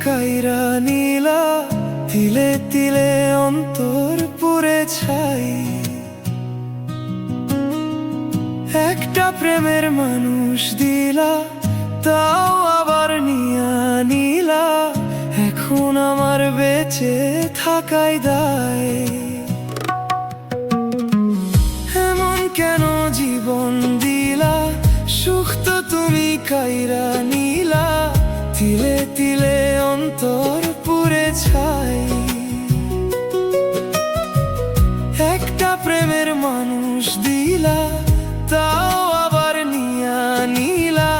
কাইরা নীলা, তিলে তিলে অন্তর পুরে ছাই। একটা প্রেমের মানুষ দিলা, তাও আবার নিয়া নিলা। এখন আমার বেঁচে থাকাই দায়। এমন কেন জীবন দিলা, সুখ তো তুমি কাইরা নীলা। তিলে তিলে অন্তর পুরে ছাই। একটা প্রেমের মানুষ দিলা, তাও আবার নিয়া নিলা।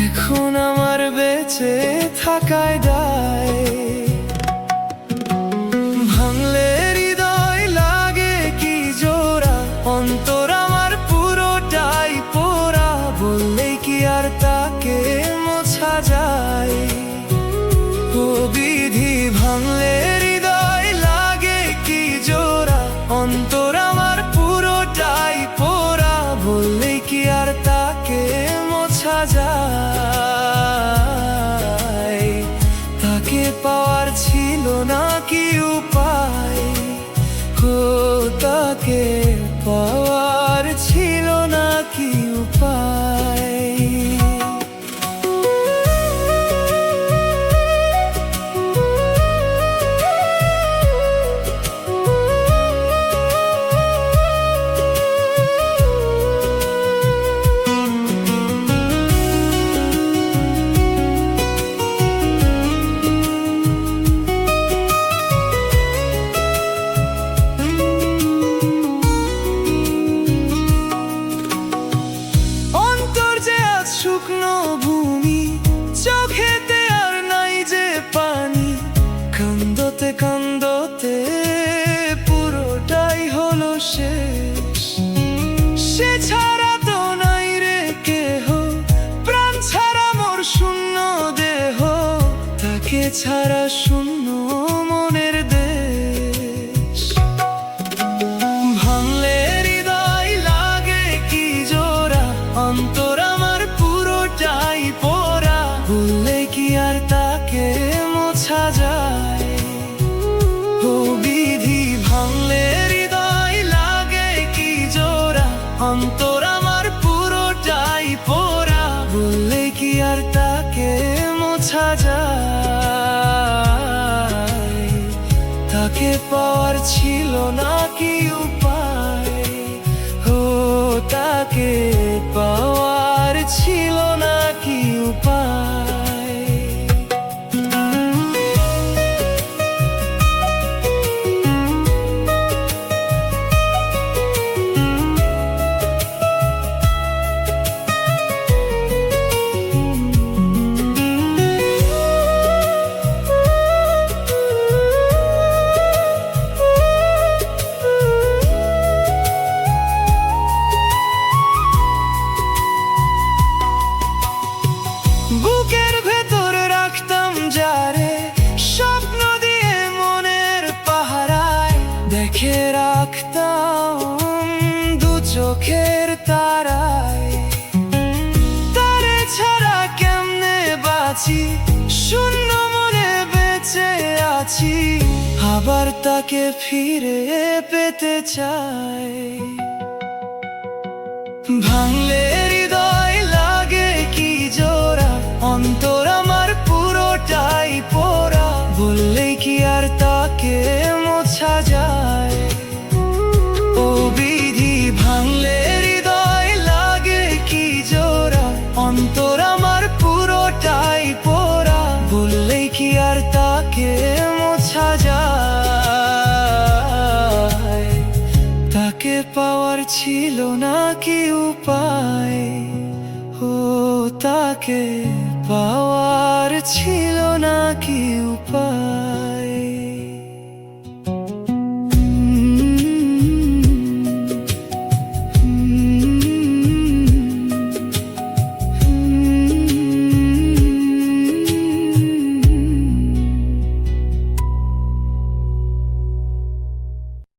এখন আমার বেঁচে থাকায় দায়। ভাঙলে হৃদয় লাগে কি জোড়া, অন্তর আমার পুরোটাই পোড়া। বললেই কি আর তাকে মোছা যায়? ও বিধি, ভাঙলে হৃদয় লাগে কি জোড়া, অন্তর আমার পুরোটাই পোড়া। বললেই কি আর তাকে মোছা যায়? তাকে পাওয়ার ছিল না কি উপায়? ও তাকে পাওয়ার ছিল না কি উপায়? শুকনো ভূমি, চোখেতে আর নাই যে পানি। কান্দতে কান্দতে পুরোটাই হলো শেষ। সে ছাড়া তো নাই রে কেহ, প্রাণ ছাড়া মোর শূন্য দেহ। তাকে ছাড়া শূন্য মনের দেশ। ভাঙলে হৃদয় লাগে কি জোড়া, অন্তর আমার পুরোটাই পোড়া। বললে কি আর তাকে মোছা যায়? ও বিধি, ভাঙলে হৃদয় লাগে কি জোড়া, অন্তর আমার পুরোটাই পোড়া। বললে কি আর তাকে মোছা যায়? তাকে পাওয়ার ছিল না কি উপায়? ও তাকে পাওয়ার ছিল না কি উপায়? বুকের ভেতর রাখতাম যারে, স্বপ্ন দিয়ে মনের পাহারায়। দেখে রাখতাম দু চোখের তারায়। তারে ছাড়া কেমনে বাঁচি, শূন্য মনে বেঁচে আছি। আবার তাকে ফিরে পেতে চাই। ভাঙলে হৃদয় লাগে কি জোড়া, অন্তর আমার পুরোটাই পোড়া। বললেই কি আর তাকে মোছা যায়? ও বিধি, ভাঙলে হৃদয় লাগে কি জোড়া, অন্তর আমার পুরোটাই পোড়া। বললেই কি আর তাকে মোছা যায়? তাকে পাওয়ার ছিল না কি উপায়? ও তাকে পাওয়ার ছিল না কি উপায়?